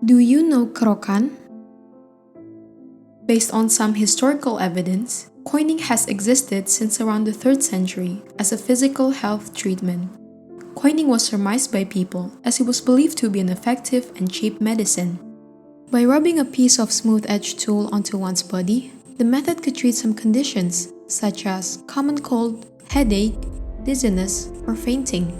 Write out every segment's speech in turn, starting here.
Do you know Kerokan? Based on some historical evidence, coining has existed since around the 3rd century as a physical health treatment. Coining was surmised by people as it was believed to be an effective and cheap medicine. By rubbing a piece of smooth-edged tool onto one's body, the method could treat some conditions such as common cold, headache, dizziness, or fainting.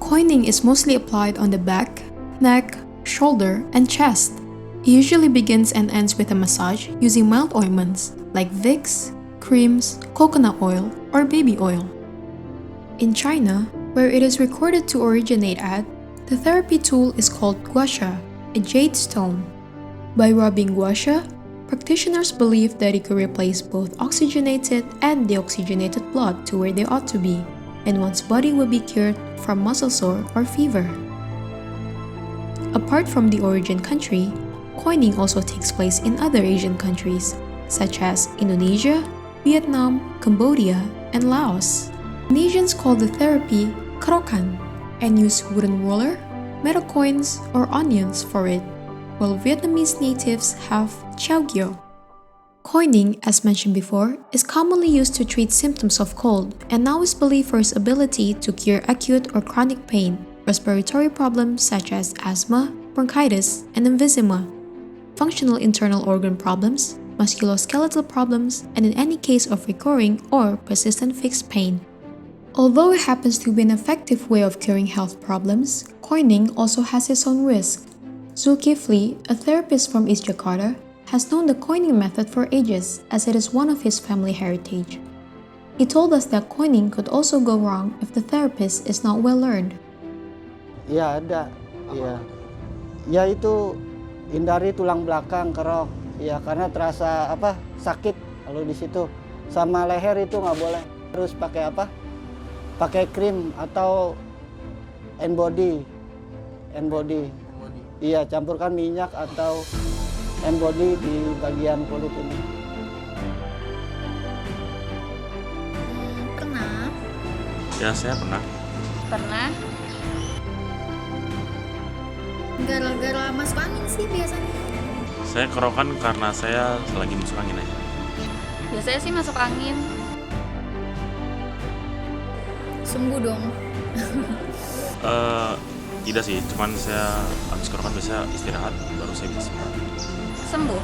Coining is mostly applied on the back, neck, shoulder, and chest. It usually begins and ends with a massage using mild ointments like Vicks, creams, coconut oil, or baby oil. In China, where it is recorded to originate at, the therapy tool is called guasha, a jade stone. By rubbing guasha, practitioners believe that it could replace both oxygenated and deoxygenated blood to where they ought to be, and one's body will be cured from muscle sore or fever. Apart from the origin country, coining also takes place in other Asian countries, such as Indonesia, Vietnam, Cambodia, and Laos. Indonesians call the therapy Kerokan and use wooden roller, metal coins, or onions for it, while Vietnamese natives have chao gyo. Coining, as mentioned before, is commonly used to treat symptoms of cold and now is believed for its ability to cure acute or chronic pain, respiratory problems such as asthma, bronchitis, and emphysema, functional internal organ problems, musculoskeletal problems, and in any case of recurring or persistent fixed pain. Although it happens to be an effective way of curing health problems, coining also has its own risk. Zulkifli, a therapist from East Jakarta, has known the coining method for ages as it is one of his family heritage. He told us that coining could also go wrong if the therapist is not well learned. Ya ada, ya. Ya itu hindari tulang belakang kerok, ya karena terasa sakit kalau di situ. Sama leher itu nggak boleh. Terus pakai apa? Pakai krim atau N-body. Iya, campurkan minyak atau N-body di bagian kulit ini. Pernah. Ya, saya pernah. Pernah. Gara-gara masuk angin sih biasanya. Saya kerokan karena saya lagi masuk angin aja. Biasanya sih masuk angin. Sembuh dong. Tidak sih, cuman saya habis kerokan biasa istirahat, baru saya bisa Sembuh.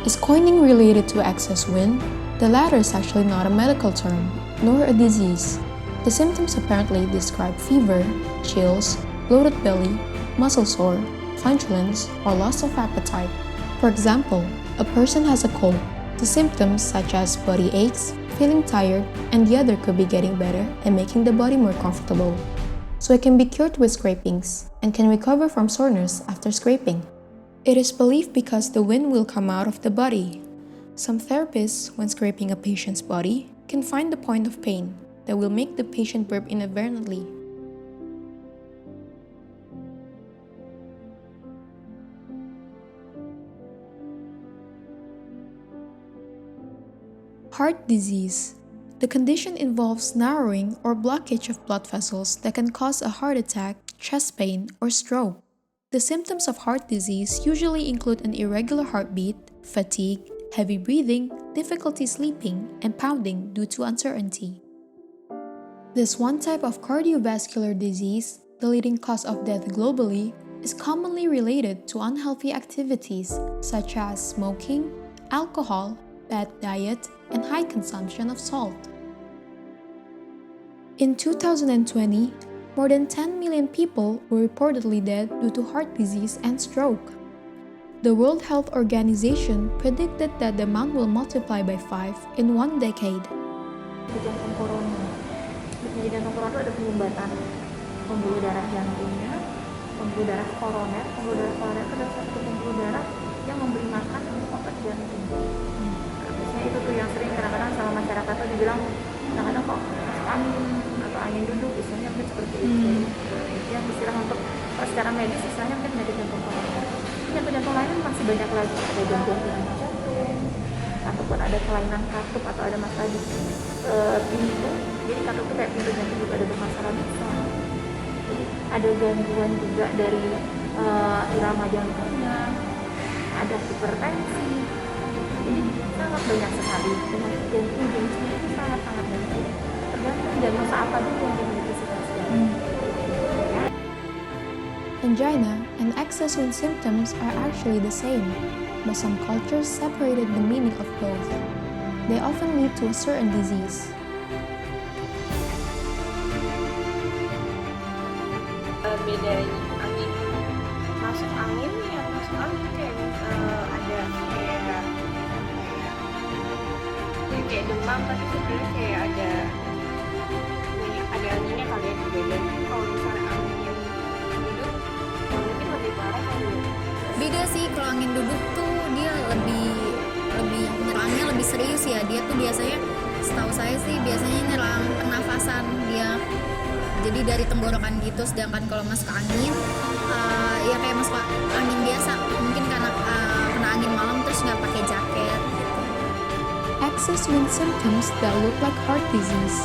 Is coining related to excess wind? The latter is actually not a medical term, nor a disease. The symptoms apparently describe fever, chills, bloated belly, muscle sore, flatulence, or loss of appetite. For example, a person has a cold. The symptoms such as body aches, feeling tired, and the other could be getting better and making the body more comfortable. So it can be cured with scrapings and can recover from soreness after scraping. It is believed because the wind will come out of the body. Some therapists, when scraping a patient's body, can find the point of pain that will make the patient burp inadvertently. Heart disease. The condition involves narrowing or blockage of blood vessels that can cause a heart attack, chest pain, or stroke. The symptoms of heart disease usually include an irregular heartbeat, fatigue, heavy breathing, difficulty sleeping, and pounding due to uncertainty. This one type of cardiovascular disease, the leading cause of death globally, is commonly related to unhealthy activities such as smoking, alcohol, bad diet, and high consumption of salt. In 2020, more than 10 million people were reportedly dead due to heart disease and stroke. The World Health Organization predicted that the amount will multiply by 5 in 1 decade. Di jantung koroner. Di jantung koroner ada penyumbatan pembuluh darah jantungnya, pembuluh darah koroner. Pembuluh darah koroner itu adalah satu pembuluh darah yang memberi makan untuk otot jantung. Biasanya itu tuh yang sering kadang-kadang sama masyarakat tuh dibilang kadang-kadang kok masuk angin atau angin duduk, istilahnya mungkin seperti itu. Itu yang istilah untuk secara medis istilahnya mungkin penyakit jantung koroner. Jantung-jantung lain masih banyak lagi, ada gangguan irama jantung, ataupun ada kelainan katup atau ada masalah di pintu. Jadi katup itu kayak pintu jantung juga ada bermasalah bisa. Jadi ada gangguan juga dari irama jantungnya, ada hipertensi. Jadi sangat banyak sekali penyakit jantung jenisnya itu sangat-sangat banyak. Tergantung diagnosa apa dulu yang dimiliki si pasien. Angina and excess wind symptoms are actually the same, but some cultures separated the meaning of both. They often lead to a certain disease. Bedanya angin, masuk angin ya masuk angin kayak ada kayak demam tapi sebenarnya kayak ada anginnya kali ya bedanya. Kalau misalnya angin yang duduk mungkin lebih parah kali ya. Beda sih, kalau angin duduk tuh dia lebih nyerangnya lebih serius ya. Dia tuh biasanya, setahu saya sih biasanya nyerang pernafasan dia. Jadi dari tenggorokan gitu, sedangkan kalau masuk angin ya kayak masuk angin biasa, mungkin karena kena angin malam terus nggak pakai jaket gitu. Excess wind symptoms that look like heart disease.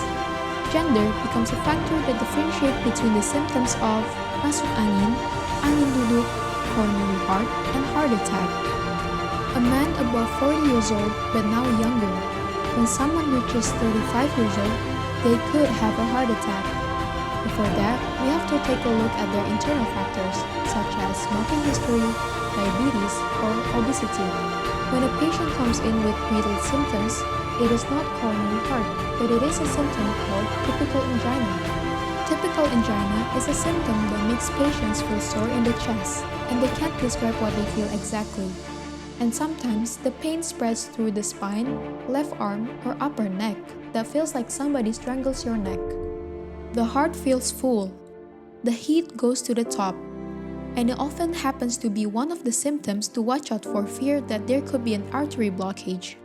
Gender becomes a factor that differentiates between the symptoms of masuk angin duduk, coronary heart, and heart attack. A man above 40 years old but now younger. When someone reaches 35 years old, they could have a heart attack. Before that, we have to take a look at their internal factors, such as smoking history, diabetes, or obesity. When a patient comes in with breathing symptoms, it is not coronary heart, but it is a symptom called typical angina. Typical angina is a symptom that makes patients feel sore in the chest, and they can't describe what they feel exactly. And sometimes, the pain spreads through the spine, left arm, or upper neck that feels like somebody strangles your neck. The heart feels full. The heat goes to the top. And it often happens to be one of the symptoms to watch out for fear that there could be an artery blockage.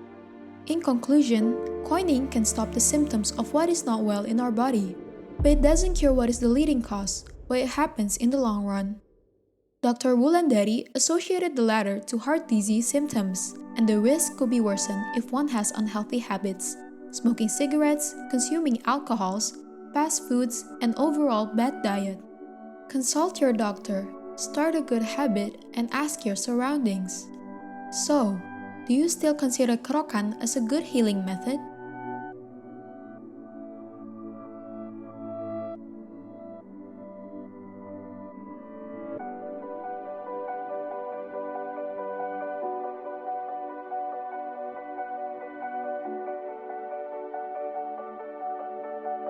In conclusion, coining can stop the symptoms of what is not well in our body, but it doesn't cure what is the leading cause, what it happens in the long run. Dr. Wulandari associated the latter to heart disease symptoms, and the risk could be worsened if one has unhealthy habits, smoking cigarettes, consuming alcohols, fast foods, and overall bad diet. Consult your doctor, start a good habit, and ask your surroundings. So, do you still consider Kerokan as a good healing method?